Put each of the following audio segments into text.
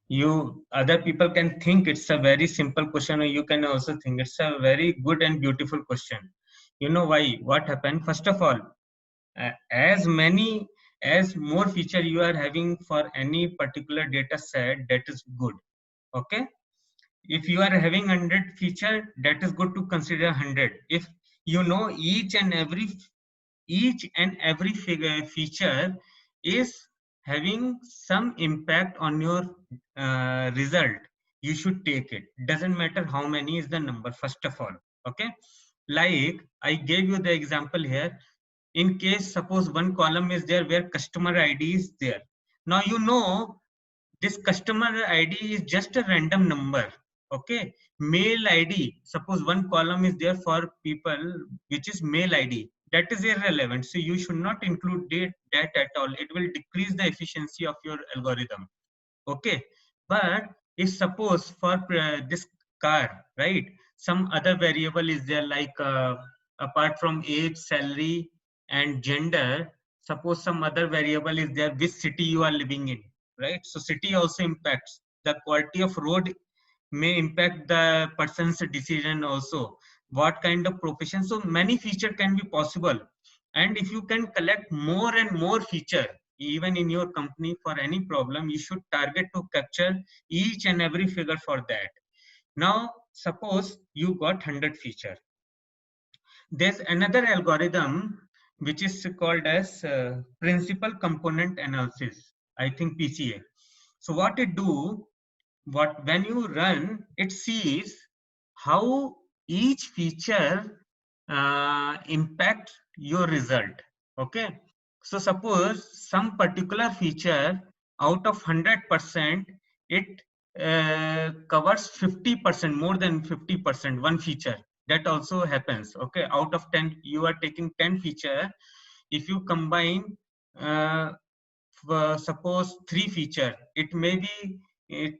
You other people can think it's a very simple question, or you can also think it's a very good and beautiful question. You know why? What happened? First of all, as many as more feature you are having for any particular data set, that is good. Okay, if you are having 100 feature, that is good to consider 100. If you know each and every feature is having some impact on your result, you should take it. Doesn't matter how many is the number, first of all. Okay, like I gave you the example here. In case suppose one column is there where customer id is there. Now you know this customer id is just a random number. Okay, mail id, suppose one column is there for people which is mail id, that is irrelevant, so you should not include that at all. It will decrease the efficiency of your algorithm. Okay, but if suppose for this car, right, some other variable is there, like apart from age, salary and gender, suppose some other variable is there, which city you are living in, right? So city also impacts the quality of road, may impact the person's decision also, what kind of profession. So many feature can be possible, and if you can collect more and more feature even in your company for any problem, you should target to capture each and every figure for that. Now suppose you got 100 feature. There's another algorithm which is called as principal component analysis, I think PCA. So what it do, what when you run, it sees how each feature impact your result. Okay, so suppose some particular feature out of 100%, it covers 50%, more than 50%, one feature. That also happens. Okay, out of 10 you are taking 10 feature. If you combine uh, suppose 3 feature, it may be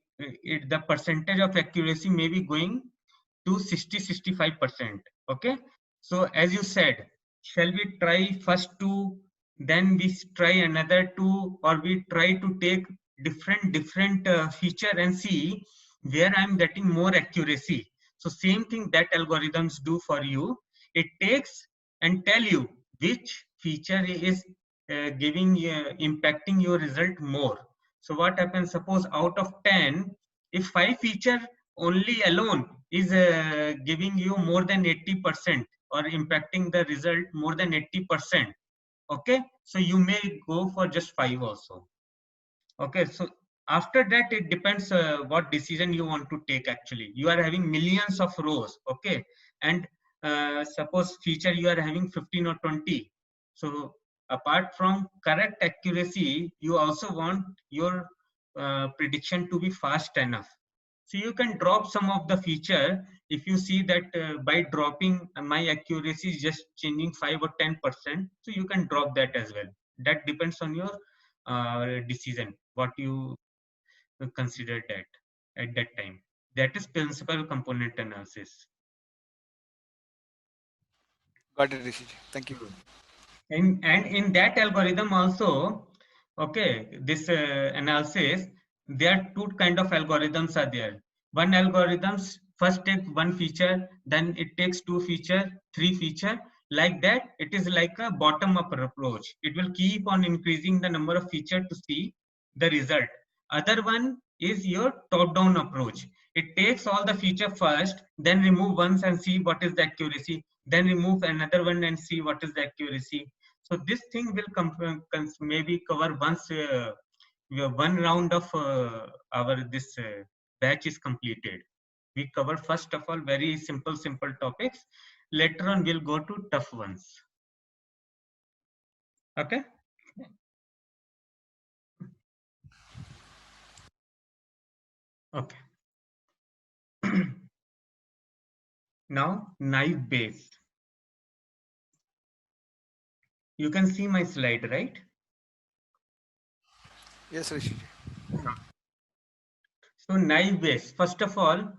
the percentage of accuracy may be going to 60-65%. Okay, so as you said, shall we try first two, then we try another two, or we try to take different feature and see where I'm getting more accuracy. So same thing that algorithms do for you. It takes and tell you which feature is giving impacting your result more. So what happens, suppose out of 10, if 5 feature only alone is giving you more than 80% or impacting the result more than 80%, okay, so you may go for just 5 also. Okay, so after that it depends what decision you want to take. Actually you are having millions of rows, okay, and suppose feature you are having 15 or 20. So apart from correct accuracy, you also want your prediction to be fast enough. So you can drop some of the feature. If you see that by dropping my accuracy is just changing 5 or 10%, so you can drop that as well. That depends on your decision, what you consider that at that time. That is principal component analysis. Got it, Rishi. Thank you. Hmm. And in that algorithm also, okay, this analysis, there are two kind of algorithms are there. One algorithms first take one feature, then it takes two feature, three feature. Like that, it is like a bottom up approach. It will keep on increasing the number of feature to see the result. Other one is your top down approach. It takes all the feature first, then remove once and see what is the accuracy, then remove another one and see what is the accuracy. So this thing will maybe cover once one round of our this batch is completed. We cover first of all very simple topics. Later on we'll go to tough ones. Okay. Okay. Now naive Bayes. You can see my slide, right? Yes, Rishi. So naive Bayes. First of all,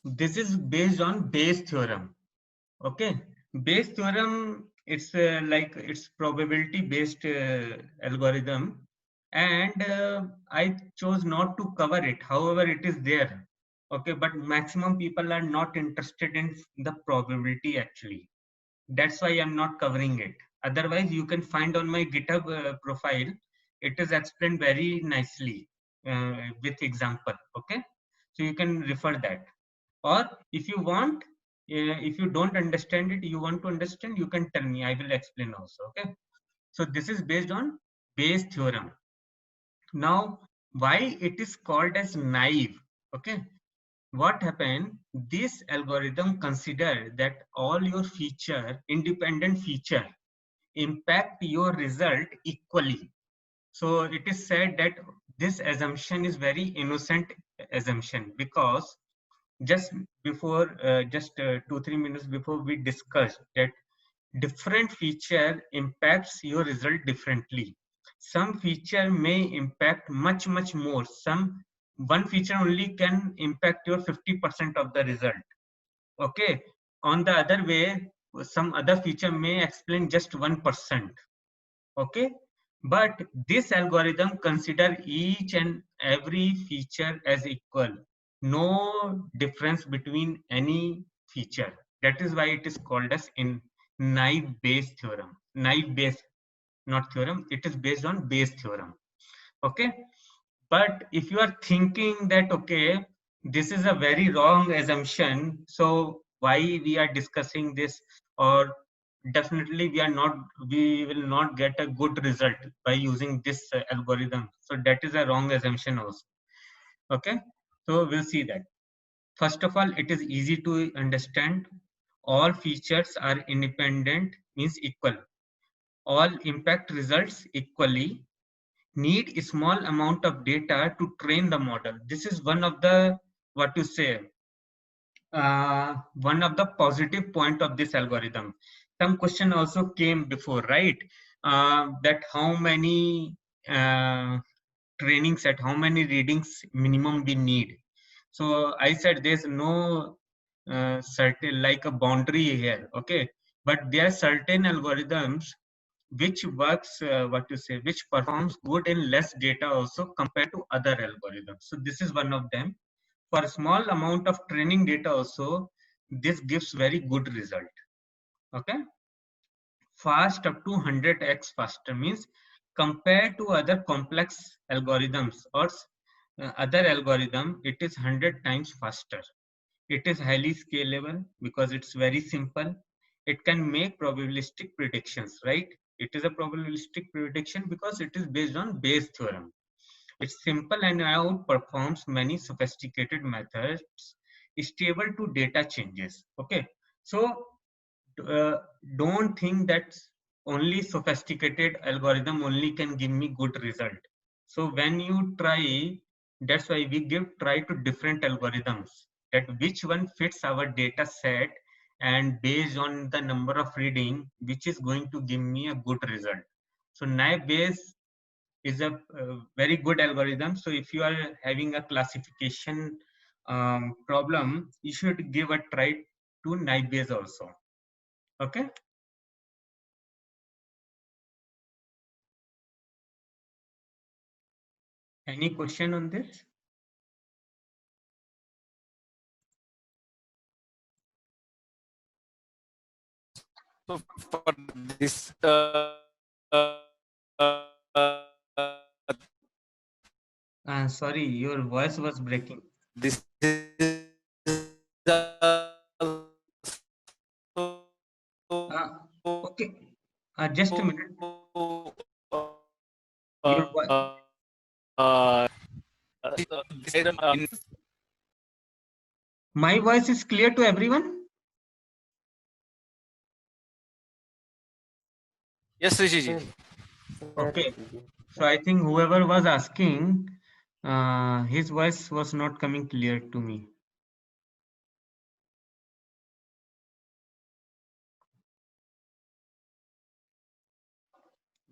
this is based on Bayes theorem. Okay, Bayes theorem, it's like it's probability based algorithm. and I chose not to cover it. However, it is there. Okay, but maximum people are not interested in the probability actually. That's why I'm not covering it. Otherwise, you can find on my GitHub profile. It is explained very nicely with example. Okay, so you can refer that. Or if you want, if you don't understand it, you want to understand, you can tell me. I will explain also. Okay. So this is based on Bayes theorem. Now, why it is called as naive? Okay, what happened? This algorithm consider that all your feature, independent feature, impact your result equally. So it is said that this assumption is very innocent assumption, because just before, just 2-3 minutes before, we discussed that different feature impacts your result differently. Some feature may impact much more. Some one feature only can impact your 50% of the result. Okay. On the other way, some other feature may explain just 1%. Okay. But this algorithm consider each and every feature as equal. No difference between any feature. That is why it is called as in naive Bayes theorem. Naive Bayes, not theorem. It is based on Bayes theorem. Okay. But if you are thinking that, okay, this is a very wrong assumption, so why we are discussing this, or definitely we will not get a good result by using this algorithm. So that is a wrong assumption also. Okay. So we'll see that. First of all, it is easy to understand. All features are independent, means equal. All impact results equally. Need a small amount of data to train the model. This is one of the, what to say, one of the positive point of this algorithm. Some question also came before, right? That how many training set, how many readings minimum we need. So I said there's no certain like a boundary here. Okay, but there are certain algorithms which works, what to say, which performs good in less data also compared to other algorithms. So this is one of them. For a small amount of training data also, this gives very good result. Okay. Fast up to 100x faster, means compared to other complex algorithms or other algorithm, it is 100 times faster. It is highly scalable because it's very simple. It can make probabilistic predictions, right? It is a probabilistic prediction because it is based on Bayes theorem. It's simple and outperforms many sophisticated methods, stable to data changes. Okay, so uh, don't think that only sophisticated algorithm only can give me good result. So when you try, that's why we give try to different algorithms, that which one fits our data set, and based on the number of reading, which is going to give me a good result. So naive Bayes is a very good algorithm. So if you are having a classification problem, you should give a try to naive Bayes also. Okay. Any question on this? So for this, uh, uh, Sorry, your voice was breaking. this is also Uh, okay, just a minute. Your uh, voice. uh, in, My voice is clear to everyone. yes, Rishi ji. Okay. So I think whoever was asking, his voice was not coming clear to me.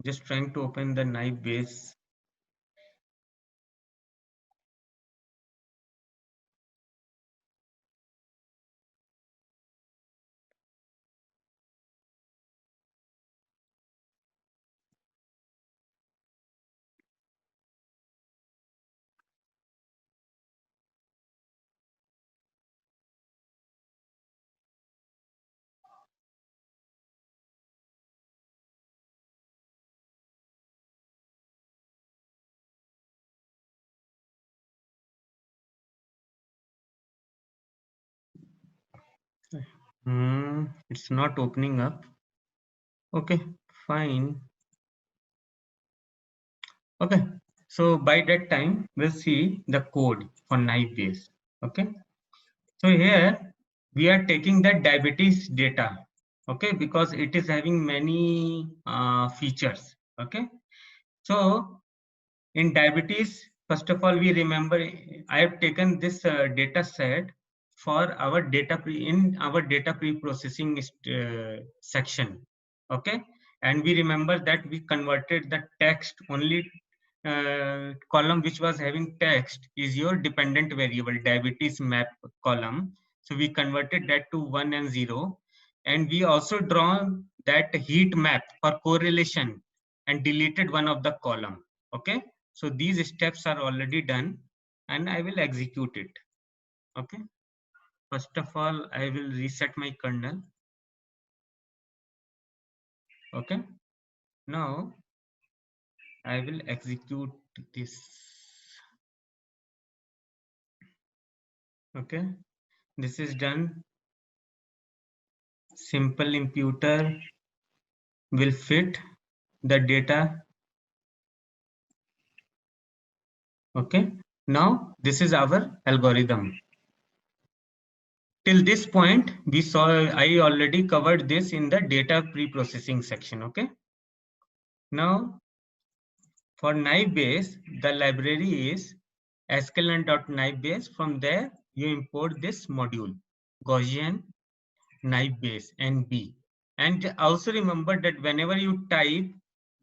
Just trying to open the knife base. It's not opening up. Okay, fine. Okay, so by that time we'll see the code for knife base. Okay, so here we are taking the diabetes data. Okay, because it is having many features. Okay, so in diabetes, first of all, we remember I have taken this data set for our data pre-processing section. Okay, and we remember that we converted the text only column which was having text is your dependent variable diabetes map column. So we converted that to 1 and 0, and we also draw that heat map for correlation and deleted one of the column. Okay, so these steps are already done and I will execute it. Okay, first of all I will reset my kernel. Okay, now I will execute this. Okay, this is done. Simple imputer will fit the data. Okay, now this is our algorithm. Till this point we saw, I already covered this in the data pre-processing section. Okay, now for knife base, the library is sklearn.knife base. From there, you import this module, Gaussian knife base NB. And also remember that whenever you type,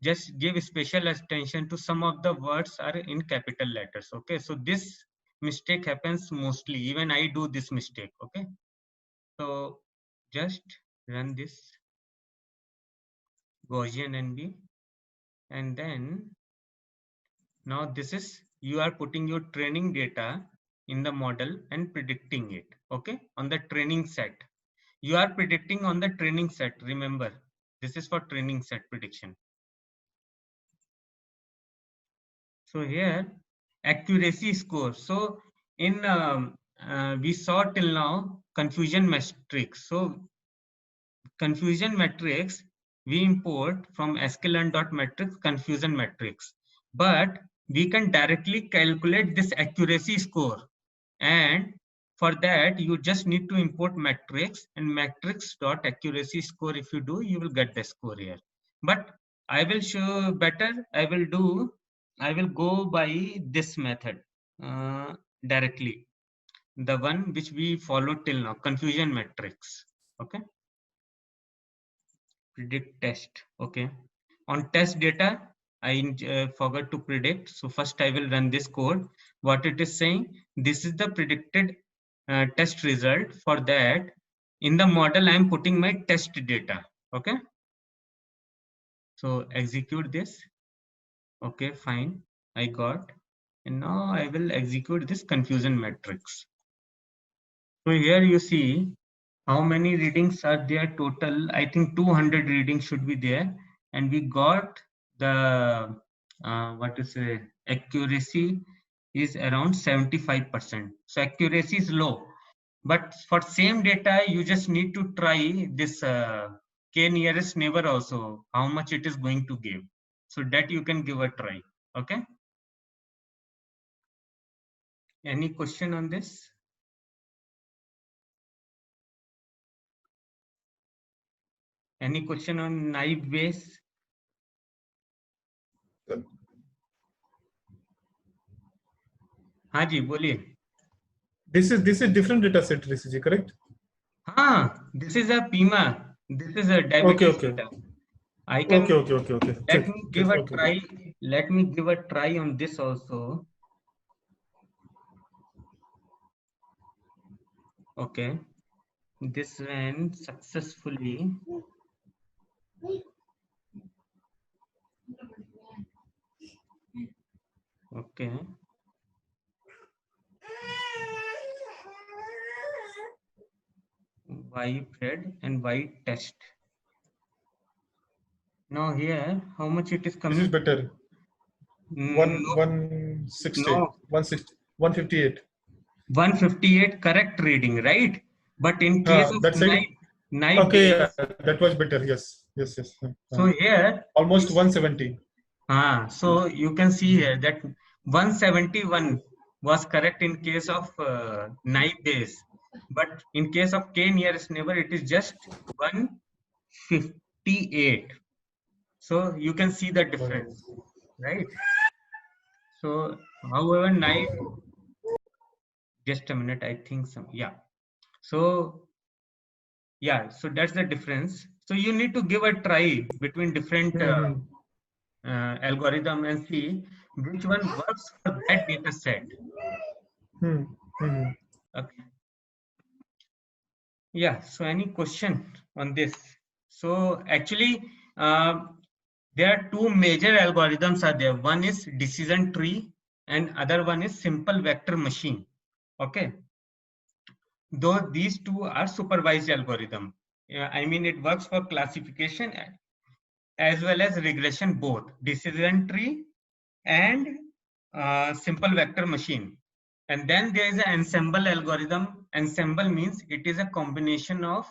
just give special attention to some of the words are in capital letters. Okay, so this mistake happens mostly. Even I do this mistake. Okay, so just run this Gaussian NB, and then now this is, you are putting your training data in the model and predicting it. Okay, on the training set. You are predicting on the training set. Remember, this is for training set prediction. So here, accuracy score. So in we saw till now confusion matrix. So confusion matrix we import from sklearn.matrix confusion matrix, but we can directly calculate this accuracy score, and for that you just need to import matrix and matrix dot accuracy score. If you do, you will get the score here, but I will show better. I will go by this method directly, the one which we followed till now, confusion matrix. Okay, predict test. Okay, on test data I forgot to predict, so first I will run this code. What it is saying, this is the predicted test result. For that, in the model I am putting my test data. Okay, so execute this. Okay, fine, I got. And now I will execute this confusion matrix. So here you see how many readings are there total. I think 200 readings should be there, and we got the what to say, accuracy is around 75%. So accuracy is low, but for same data you just need to try this k nearest neighbor also, how much it is going to give, so that you can give a try. Okay, any question on this? Any question on knife base? हाँ जी बोलिए. This is different data set, Rishi ji, correct? This is a PIMA. This is a diabetes data. I can Okay. let me give a try. Let me give a try on this also. Okay, this ran successfully. Okay. Y thread and Y test. Now here, how much it is coming? This is better. 160, No. 160, 158. 158 correct reading, right? But in case of That side. night Okay, days, yeah, that was better. Yes, yes, yes. so here, Almost 170. so you can see here that 171 was correct in case of night days, but in case of k nearest neighbor, it is just 158. So you can see the difference, right? So, however, night, just a minute, I think some, yeah. So, yeah, so that's the difference. So you need to give a try between different Mm-hmm. algorithm and see which one works for that data set. Mm-hmm. Okay. Yeah. So any question on this? So actually, uh, there are two major algorithms are there. One is decision tree and other one is simple vector machine. Okay. Though these two are supervised algorithm. I mean, it works for classification as well as regression both. Decision tree and simple vector machine. And then there is an ensemble algorithm. Ensemble means it is a combination of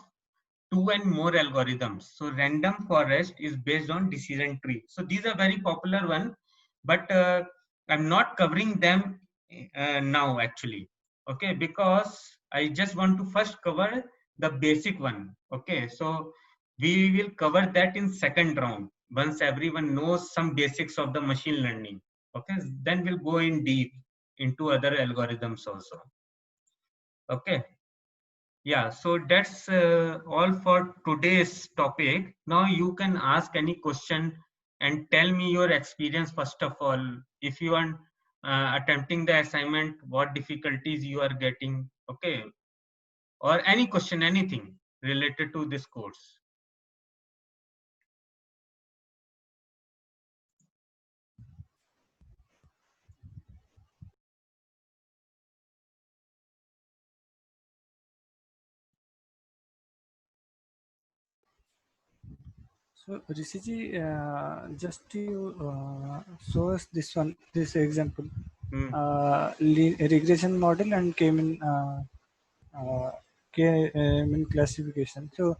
two and more algorithms. So random forest is based on decision tree. So these are very popular one, but I'm not covering them now actually. Okay, because I just want to first cover the basic one. Okay, so we will cover that in second round once everyone knows some basics of the machine learning. Okay, then we'll go in deep into other algorithms also. Okay. Yeah, so that's all for today's topic. Now you can ask any question and tell me your experience first of all. If you are attempting the assignment, what difficulties you are getting, okay, or any question, anything related to this course. So, Rishiji, just to show us this one, this example, Hmm. regression model and uh, K-mean classification. So,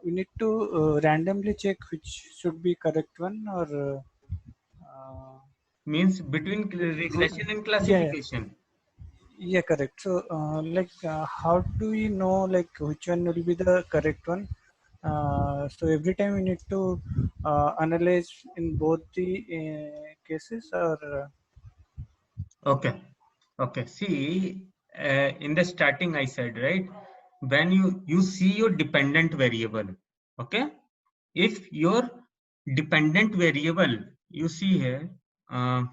we need to randomly check which should be correct one or Means between go, regression and yeah, classification. yeah, correct. So, how do we know like which one will be the correct one? So every time we need to analyze in both the cases, or Okay. Okay. See, in the starting I said, right, when you see your dependent variable, okay, if your dependent variable, you see here, uh,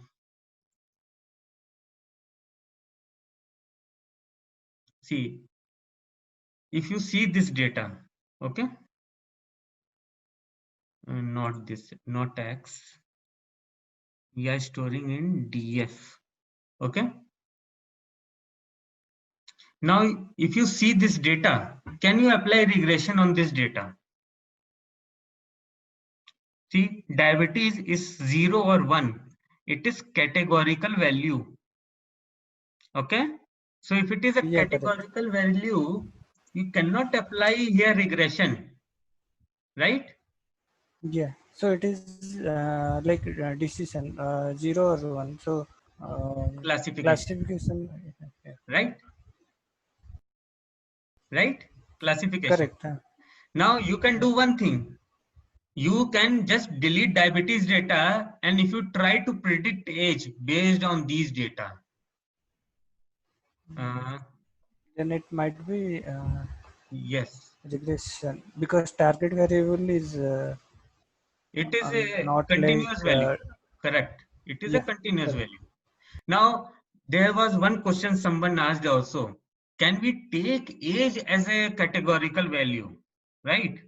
see, if you see this data, okay, not this, not X, we are storing in DF, okay. Now, if you see this data, can you apply regression on this data? See, diabetes is 0 or 1. It is categorical value. Okay. So if it is a yeah, correct. categorical value, you cannot apply here regression, right? Yeah. So it is like decision 0 or 1. So Classification, classification, yeah, right? Right? Classification. correct. Now you can do one thing. You can just delete diabetes data, and if you try to predict age based on these data, uh, Then it might be yes, regression because target variable is it is a not like continuous value. Correct. It is a yeah, continuous correct. value. Now, there was one question someone asked also. Can we take age as a categorical value? Right?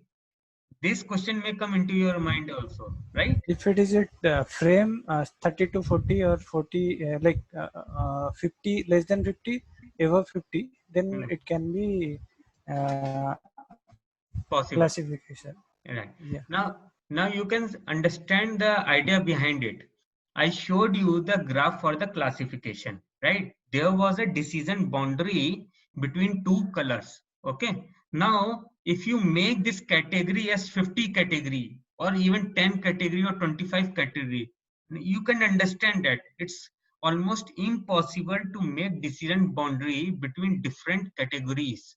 This question may come into your mind also, right? If it is at frame 30 to 40 or 40 50 less than 50 above 50, then Hmm. it can be Possible. classification. Right. Yeah, Now you can understand the idea behind it. I showed you the graph for the classification, right? There was a decision boundary between two colors. Okay. Now, if you make this category as 50 category or even 10 category or 25 category, you can understand that it's almost impossible to make decision boundary between different categories,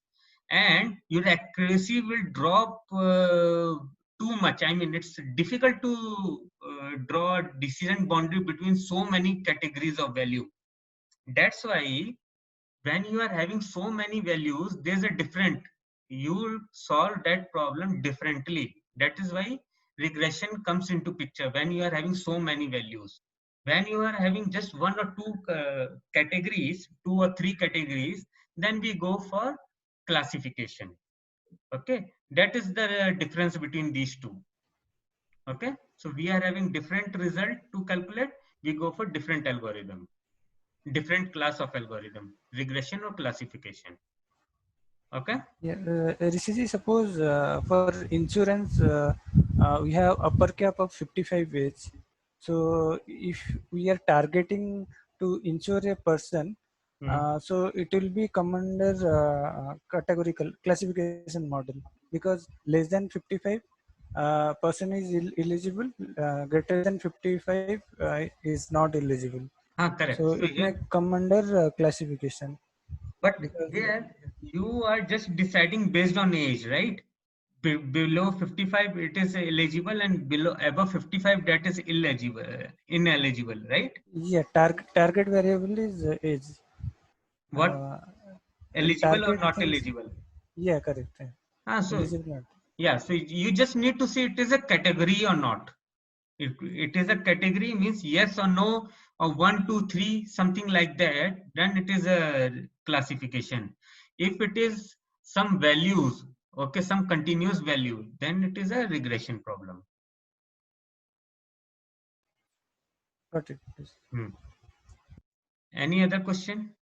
and your accuracy will drop too much. I mean, it's difficult to draw a decision boundary between so many categories of value. That's why when you are having so many values, there's a different, you solve that problem differently. That is why regression comes into picture when you are having so many values. When you are having just one or two categories, 2 or 3 categories, then we go for classification. Okay, that is the difference between these two. Okay, so we are having different result to calculate, we go for different algorithm, different class of algorithm, regression or classification. Okay. Yeah, Rishiji, suppose for insurance, we have upper cap of 55 age. So if we are targeting to insure a person, so it will be come under categorical classification model, because less than 55 person is eligible, greater than 55 is not eligible. Correct. So So it may here, come under classification, but because here you are just deciding based on age, right? Below 55 it is eligible, and below above 55 that is ineligible, right? yeah, target variable is age. What, Uh, eligible or Target not things, eligible? yeah, correct. So Eligible not. yeah, so you just need to see it is a category or not. If it is a category, means yes or no, or 1, 2, 3, something like that, then it is a classification. If it is some values, okay, some continuous value, then it is a regression problem. Got it. Hmm. Any other question?